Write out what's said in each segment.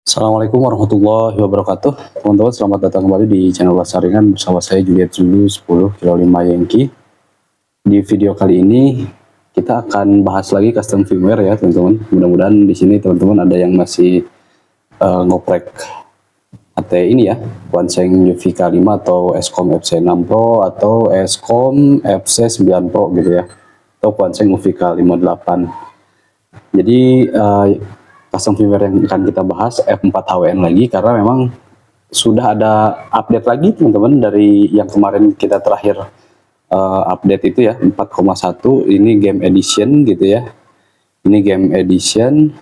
Assalamualaikum warahmatullahi wabarakatuh. Teman-teman, selamat datang kembali di channel Lasaringan bersama saya Juliet Zulu 10 kilo 5 Yankee. Di video kali ini kita akan bahas lagi custom firmware ya teman-teman. Mudah-mudahan di sini teman-teman ada yang masih ngoprek AT ini ya, Quanseng UVK5 atau Escom FC6 Pro atau Escom FC9 Pro gitu ya, atau Quanseng UVK58. Jadi custom firmware yang akan kita bahas F4HWN lagi, karena memang sudah ada update lagi teman-teman dari yang kemarin kita terakhir update itu ya, 4,1. Ini game edition gitu ya, ini game edition.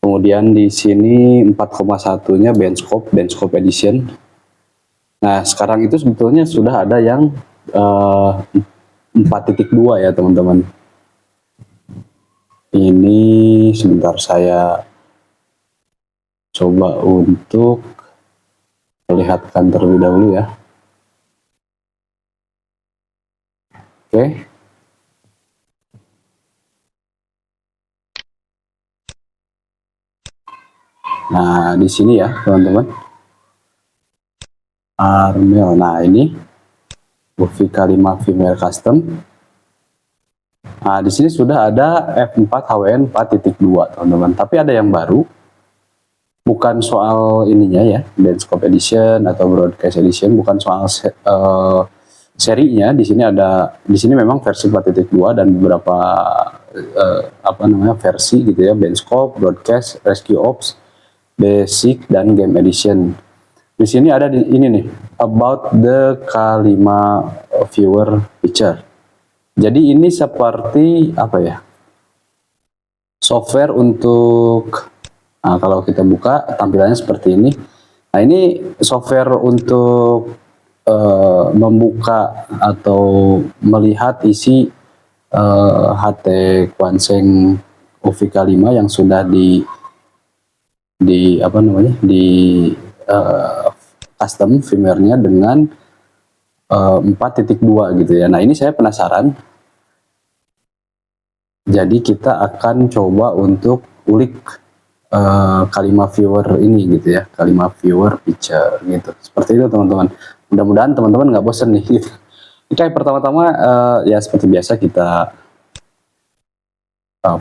Kemudian di sini 4,1-nya benchscope edition. Nah sekarang itu sebetulnya sudah ada yang 4.2 ya teman-teman. Ini sebentar saya coba untuk perlihatkan terlebih dahulu ya. Oke. Nah, di sini ya, teman-teman. Armel. Nah, ini UVK5 firmware custom. Nah, di sini sudah ada F4HWN 4.2, teman-teman. Tapi ada yang baru. Bukan soal ininya ya, benchscope edition atau broadcast edition, bukan soal serinya. Di sini memang versi 4.2 dan beberapa versi gitu ya, benchscope, broadcast, rescue ops, basic, dan game edition. Di sini ada ini nih, about the K5 viewer feature. Jadi ini seperti apa ya, software untuk, nah kalau kita buka tampilannya seperti ini. Nah ini software untuk membuka atau melihat isi HT Quanseng UVK5 yang sudah di custom firmware-nya dengan 4.2 gitu ya. Nah ini saya penasaran, jadi kita akan coba untuk ulik K5 viewer ini gitu ya, K5 viewer feature gitu, seperti itu teman-teman. Mudah-mudahan teman-teman nggak bosan nih gitu. Oke, pertama-tama ya seperti biasa kita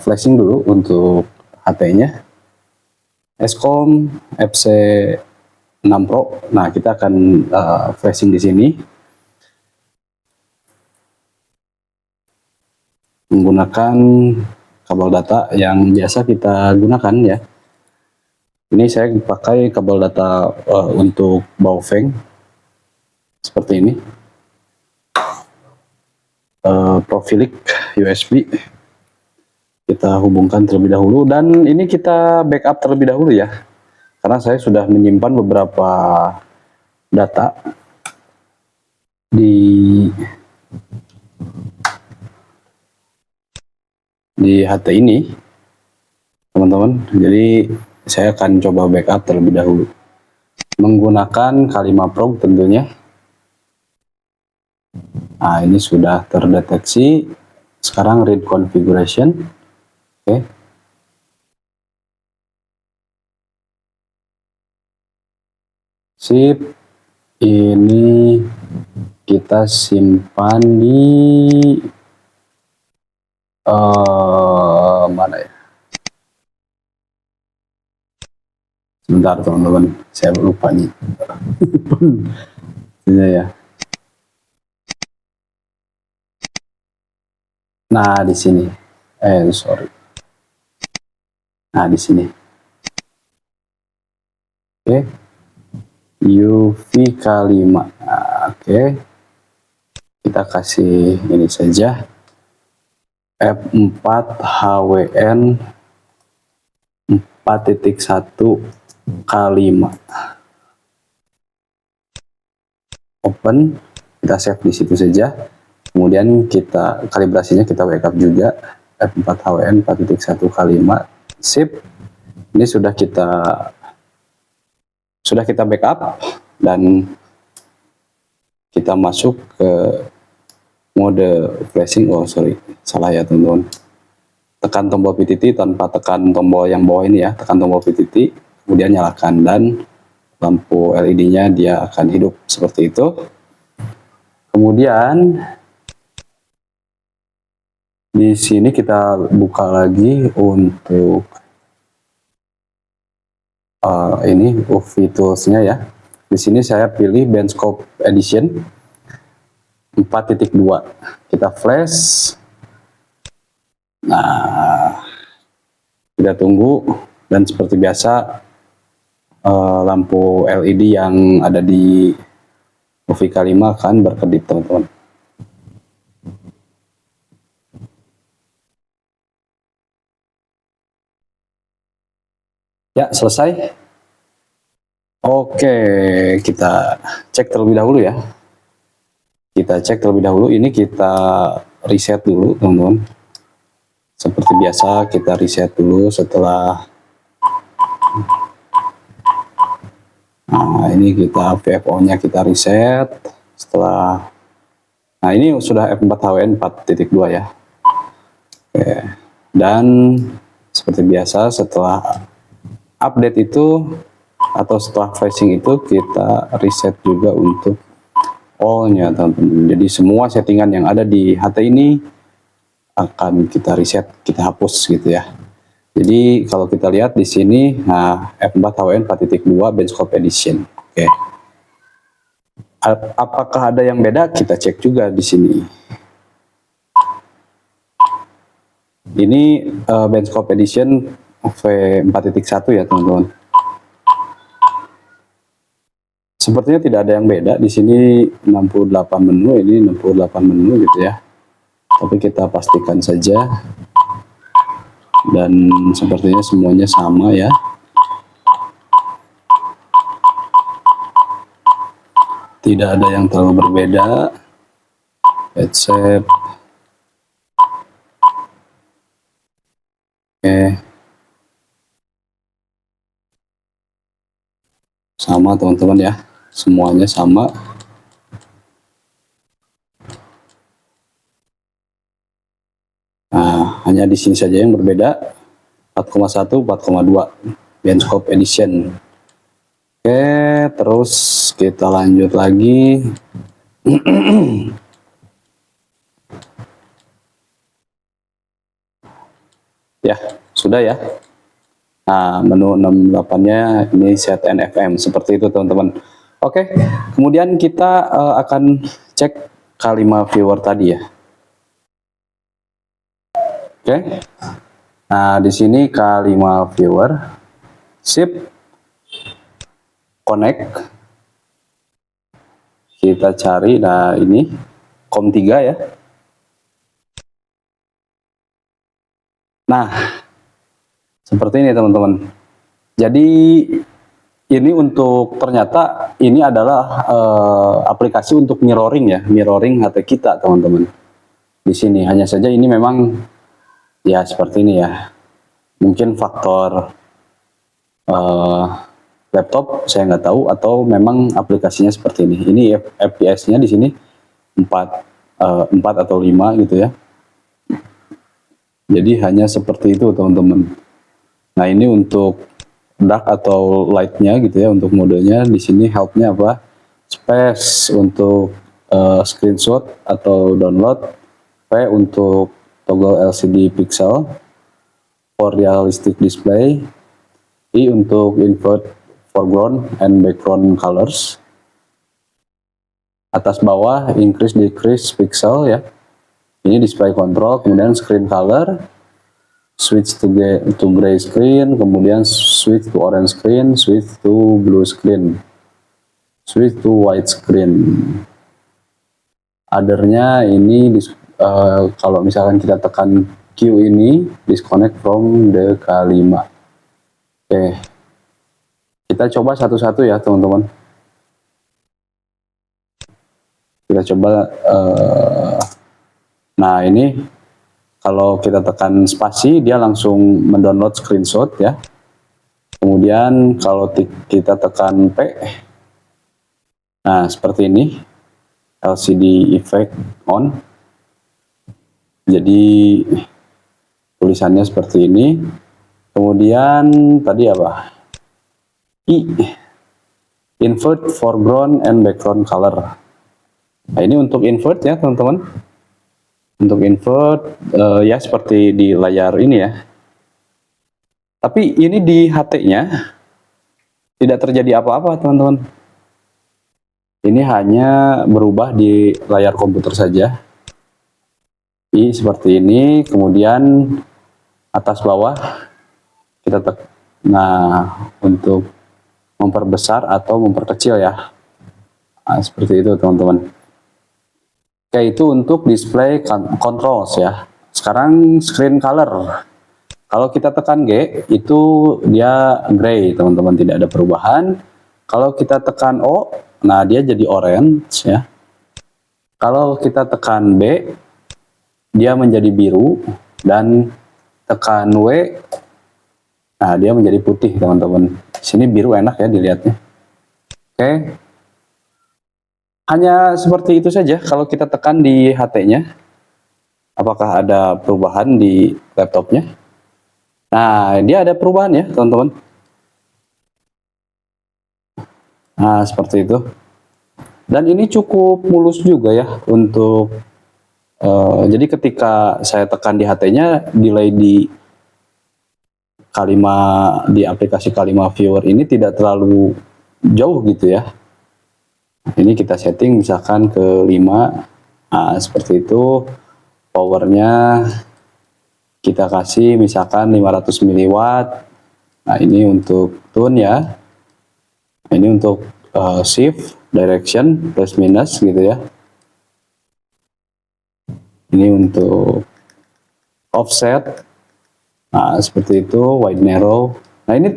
flashing dulu untuk HT-nya Escom FC6 Pro. Nah, kita akan flashing di sini menggunakan kabel data yang biasa kita gunakan ya. Ini saya pakai kabel data untuk Baofeng seperti ini, Profilic USB. Kita hubungkan terlebih dahulu, dan ini kita backup terlebih dahulu ya, karena saya sudah menyimpan beberapa data di HT ini teman-teman. Jadi saya akan coba backup terlebih dahulu menggunakan K5 Pro tentunya. Nah ini sudah terdeteksi. Sekarang read configuration. Oke. Sip. Ini kita simpan di mana ya? Sebentar teman-teman, saya lupa nih. Ini ya. Nah di sini, sorry. Nah di sini. Oke. UVK5. Nah, oke. Kita kasih ini saja. F4HWN 4.1 K5. Open, kita save di situ saja. Kemudian kita kalibrasinya kita backup juga, F4HWN 4.1 K5. Sip. Ini sudah kita backup dan kita masuk ke mode flashing. Oh sorry, salah ya teman-teman, tekan tombol PTT tanpa tekan tombol yang bawah ini ya, tekan tombol PTT, kemudian nyalakan dan lampu LED-nya dia akan hidup seperti itu. Kemudian di sini kita buka lagi untuk ini UV tools-nya ya. Di sini saya pilih Benchscope Edition 4.2. Kita flash. Nah, kita tunggu dan seperti biasa lampu LED yang ada di UV K5 akan berkedip, teman-teman. Ya, selesai. Oke, kita cek terlebih dahulu ya. Kita cek terlebih dahulu, ini kita reset dulu, teman-teman. Seperti biasa, kita reset dulu setelah. Nah, ini kita VFO-nya kita reset. Setelah, nah ini sudah F4HWN 4.2 ya. Oke, dan seperti biasa setelah update itu atau setelah flashing itu kita reset juga untuk all-nya, teman-teman. Jadi semua settingan yang ada di HT ini akan kita reset, kita hapus gitu ya. Jadi kalau kita lihat di sini, nah F4HWN 4.2 Benchscope Edition. Oke. Apakah ada yang beda? Kita cek juga di sini. Ini Benchscope Edition V4.1 ya, teman-teman. Sepertinya tidak ada yang beda. Di sini 68 menu, ini 68 menu gitu ya. Tapi kita pastikan saja. Dan sepertinya semuanya sama ya. Tidak ada yang terlalu berbeda. Headset. Oke. Sama, teman-teman ya. Semuanya sama. Nah, hanya di sini saja yang berbeda. 4,1, 4,2 Benchscope Edition. Oke, terus kita lanjut lagi. Ya, sudah ya. Nah, menu 68-nya ini set NFM seperti itu, teman-teman. Oke, kemudian kita akan cek K5 viewer tadi ya. Oke. Nah, di sini K5 viewer, sip, connect. Kita cari, nah ini COM3 ya. Nah, seperti ini teman-teman. Jadi ini untuk ternyata ini adalah aplikasi untuk mirroring ya, mirroring HT kita, teman-teman. Di sini hanya saja ini memang ya seperti ini ya. Mungkin faktor laptop saya nggak tahu atau memang aplikasinya seperti ini. Ini FPS-nya di sini 4 atau 5 gitu ya. Jadi hanya seperti itu, teman-teman. Nah, ini untuk dark atau light-nya gitu ya, untuk modenya. Di sini help-nya apa? Space untuk screenshot atau download. P untuk toggle LCD pixel. For realistic display. I untuk invert foreground and background colors. Atas bawah increase decrease pixel ya. Ini display control, kemudian screen color, switch to gray screen, kemudian switch to orange screen, switch to blue screen, switch to white screen. Othernya ini kalau misalkan kita tekan Q ini disconnect from the K5. Oke, kita coba satu-satu ya, teman-teman. Kita coba nah ini kalau kita tekan spasi dia langsung mendownload screenshot ya. Kemudian kalau kita tekan P, nah seperti ini LCD effect on. Jadi tulisannya seperti ini. Kemudian tadi apa? I, invert foreground and background color. Nah, ini untuk invert ya teman-teman. Untuk invert ya seperti di layar ini ya. Tapi ini di HT-nya tidak terjadi apa-apa teman-teman. Ini hanya berubah di layar komputer saja. I seperti ini, kemudian atas bawah kita nah untuk memperbesar atau memperkecil ya. Nah, seperti itu teman-teman. Oke, itu untuk display controls ya. Sekarang screen color. Kalau kita tekan G, itu dia gray teman-teman, tidak ada perubahan. Kalau kita tekan O, nah dia jadi orange ya. Kalau kita tekan B, dia menjadi biru. Dan tekan W, nah dia menjadi putih teman-teman. Sini biru enak ya dilihatnya. Oke. Hanya seperti itu saja kalau kita tekan di HT-nya. Apakah ada perubahan di laptopnya? Nah, dia ada perubahan ya, teman-teman. Nah, seperti itu. Dan ini cukup mulus juga ya untuk jadi ketika saya tekan di HT-nya, delay di aplikasi Kalima Viewer ini tidak terlalu jauh gitu ya. Ini kita setting misalkan ke 5. Nah, seperti itu. Powernya kita kasih misalkan 500 miliwatt. Nah, ini untuk tune ya. Ini untuk shift, direction, plus minus gitu ya. Ini untuk offset. Nah, seperti itu, wide narrow. Nah, ini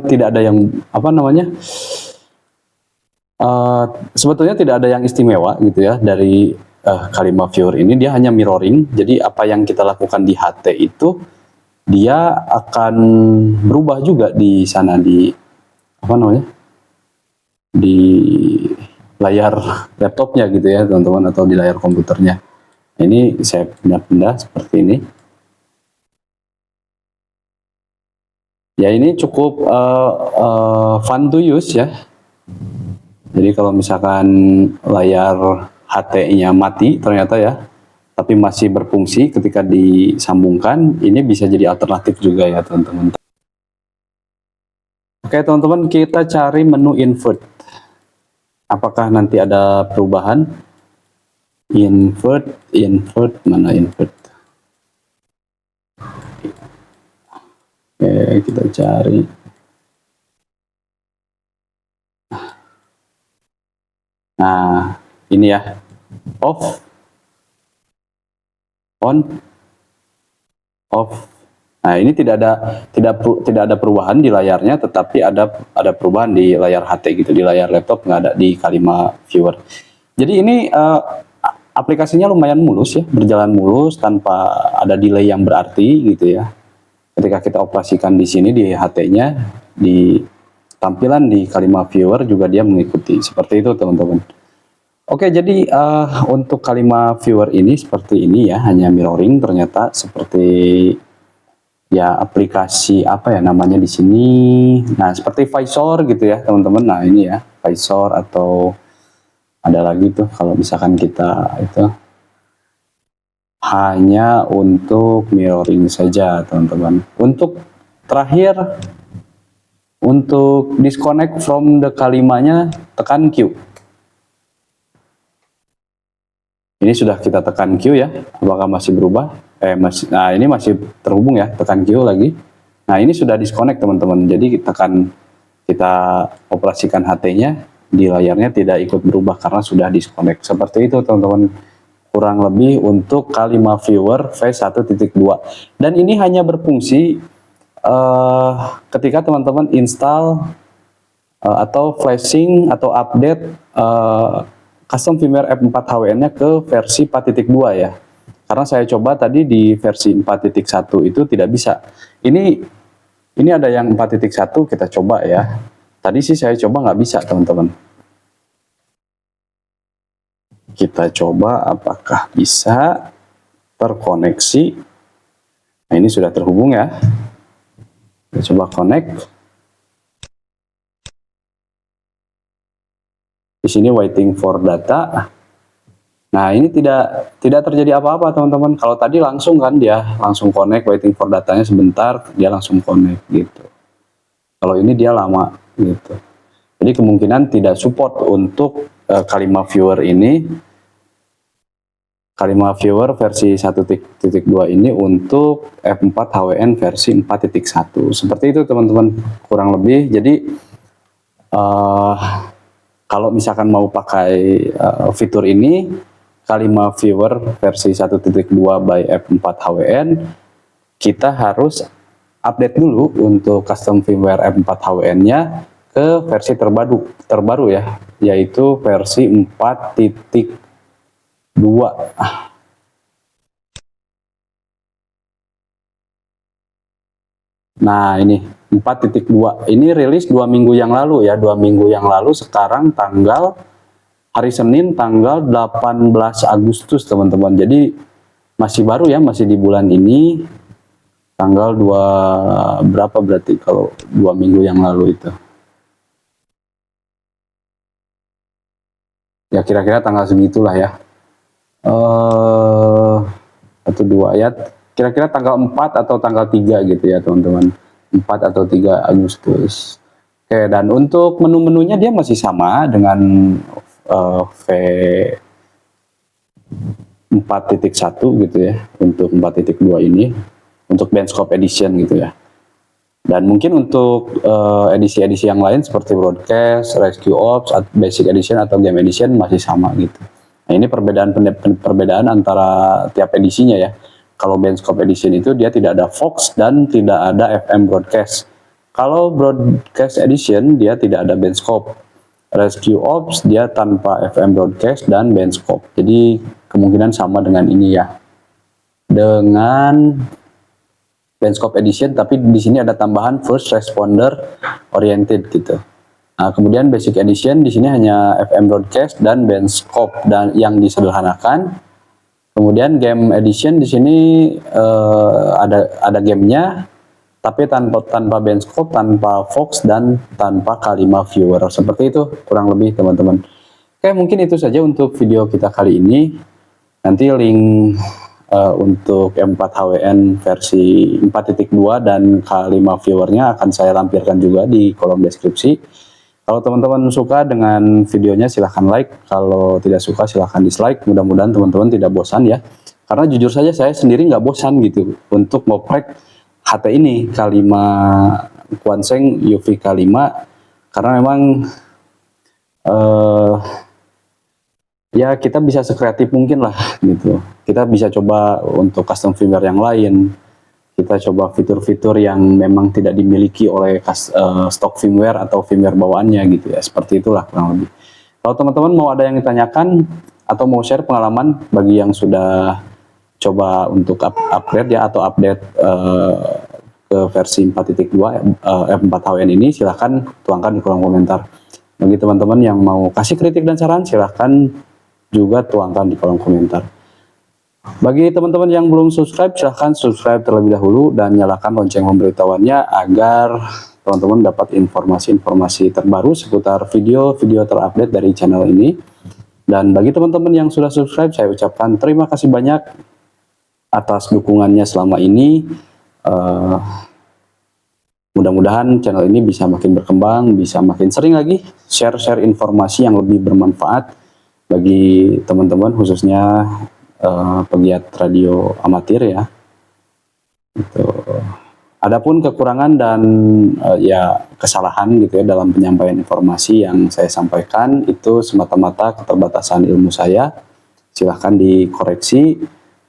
tidak ada yang apa namanya? Sebetulnya tidak ada yang istimewa gitu ya dari Kalima Viewer ini. Dia hanya mirroring. Jadi apa yang kita lakukan di HT itu dia akan berubah juga di sana di apa namanya? Di layar laptopnya gitu ya teman-teman, atau di layar komputernya. Ini saya pindah-pindah seperti ini. Ya, ini cukup fun to use ya. Jadi kalau misalkan layar HT-nya mati ternyata ya, tapi masih berfungsi ketika disambungkan, ini bisa jadi alternatif juga ya teman-teman. Oke teman-teman, kita cari menu invert. Apakah nanti ada perubahan? Invert, mana invert? Oke, kita cari. Nah, ini ya. Off, on, off. Nah, ini tidak ada perubahan di layarnya, tetapi ada perubahan di layar HT gitu, di layar laptop nggak ada di Kalima Viewer. Jadi ini aplikasinya lumayan mulus ya, berjalan mulus tanpa ada delay yang berarti gitu ya. Ketika kita operasikan di sini di HT-nya, di tampilan di Kalima Viewer juga dia mengikuti. Seperti itu teman-teman. Oke, jadi untuk Kalima Viewer ini seperti ini ya, hanya mirroring ternyata seperti ya aplikasi apa ya namanya di sini. Nah, seperti Visor gitu ya, teman-teman. Nah, ini ya, Visor atau ada lagi tuh kalau misalkan kita itu hanya untuk mirroring saja, teman-teman. Untuk terakhir untuk disconnect from the Kalimanya tekan Q. Ini sudah kita tekan Q ya, apakah masih berubah? Nah ini masih terhubung ya, tekan Q lagi. Nah ini sudah disconnect teman-teman, jadi kita operasikan HT-nya, di layarnya tidak ikut berubah karena sudah disconnect. Seperti itu teman-teman, kurang lebih untuk Kalima Viewer V1.2. Dan ini hanya berfungsi ketika teman-teman install atau flashing atau update custom firmware F4 HWN-nya ke versi 4.2 ya. Karena saya coba tadi di versi 4.1 itu tidak bisa. Ini ada yang 4.1 kita coba ya. Tadi sih saya coba nggak bisa teman-teman. Kita coba apakah bisa terkoneksi. Nah, ini sudah terhubung ya. Kita coba connect. Di sini waiting for data. Nah, ini tidak terjadi apa-apa teman-teman. Kalau tadi langsung kan dia langsung connect, waiting for datanya sebentar, dia langsung connect gitu. Kalau ini dia lama gitu. Jadi kemungkinan tidak support untuk Kalima Viewer ini. Kalima Viewer versi 1.2 ini untuk F4 HWN versi 4.1. Seperti itu teman-teman kurang lebih. Jadi kalau misalkan mau pakai fitur ini, Kalima Viewer versi 1.2 by F4 HWN, kita harus update dulu untuk custom firmware F4 HWN-nya ke versi terbaru ya, yaitu versi 4.2. Nah, ini 4.2 ini rilis 2 minggu yang lalu ya, 2 minggu yang lalu. Sekarang hari Senin tanggal 18 Agustus teman-teman. Jadi masih baru ya, masih di bulan ini. Tanggal 2 berapa berarti kalau 2 minggu yang lalu itu? Ya kira-kira tanggal segitulah ya. 1, 2 ya. Kira-kira tanggal 4 atau tanggal 3 gitu ya teman-teman. 4 atau 3 Agustus. Oke, dan untuk menu-menunya dia masih sama dengan V4.1 gitu ya, untuk 4.2 ini, untuk Benchscope Edition gitu ya. Dan mungkin untuk edisi-edisi yang lain seperti Broadcast, Rescue Ops, Basic Edition atau Game Edition masih sama gitu. Nah, ini perbedaan antara tiap edisinya ya. Kalau Benchscope Edition itu dia tidak ada Fox dan tidak ada FM Broadcast. Kalau Broadcast Edition dia tidak ada Benchscope. Rescue Ops dia tanpa FM Broadcast dan Benchscope. Jadi kemungkinan sama dengan ini ya. Dengan Benchscope Edition, tapi di sini ada tambahan First Responder Oriented gitu. Nah, kemudian Basic Edition di sini hanya FM Broadcast dan Benchscope dan yang disederhanakan. Kemudian Game Edition di sini ada gamenya, tapi tanpa Benchscope, tanpa Fox dan tanpa Kalima Viewer. Seperti itu kurang lebih teman-teman. Oke, mungkin itu saja untuk video kita kali ini. Nanti link untuk M4 HWN versi 4.2 dan Kalima Viewernya akan saya lampirkan juga di kolom deskripsi. Kalau teman-teman suka dengan videonya silahkan like, kalau tidak suka silahkan dislike. Mudah-mudahan teman-teman tidak bosan ya, karena jujur saja saya sendiri nggak bosan gitu untuk ngoprek HT ini Kalima Quanseng UV K5, karena memang ya kita bisa sekreatif mungkin lah gitu. Kita bisa coba untuk custom firmware yang lain, kita coba fitur-fitur yang memang tidak dimiliki oleh stok firmware atau firmware bawaannya gitu ya. Seperti itulah kurang lebih. Kalau teman-teman mau ada yang ditanyakan atau mau share pengalaman bagi yang sudah coba untuk upgrade ya atau update ke versi 4.2 F4 HWN ini, silahkan tuangkan di kolom komentar. Bagi teman-teman yang mau kasih kritik dan saran, silahkan juga tuangkan di kolom komentar. Bagi teman-teman yang belum subscribe, silahkan subscribe terlebih dahulu dan nyalakan lonceng pemberitahuannya agar teman-teman dapat informasi-informasi terbaru seputar video-video terupdate dari channel ini. Dan bagi teman-teman yang sudah subscribe, saya ucapkan terima kasih banyak atas dukungannya selama ini. Mudah-mudahan channel ini bisa makin berkembang, bisa makin sering lagi share-share informasi yang lebih bermanfaat bagi teman-teman, khususnya pegiat radio amatir ya. Itu. Adapun kekurangan dan ya kesalahan gitu ya dalam penyampaian informasi yang saya sampaikan, itu semata-mata keterbatasan ilmu saya. Silahkan dikoreksi,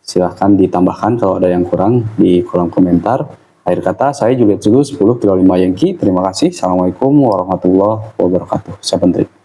silahkan ditambahkan kalau ada yang kurang di kolom komentar. Akhir kata, saya Juliet Zulu 10 kilo 5 Yankee. Terima kasih. Assalamualaikum warahmatullahi wabarakatuh. Saya Pentri.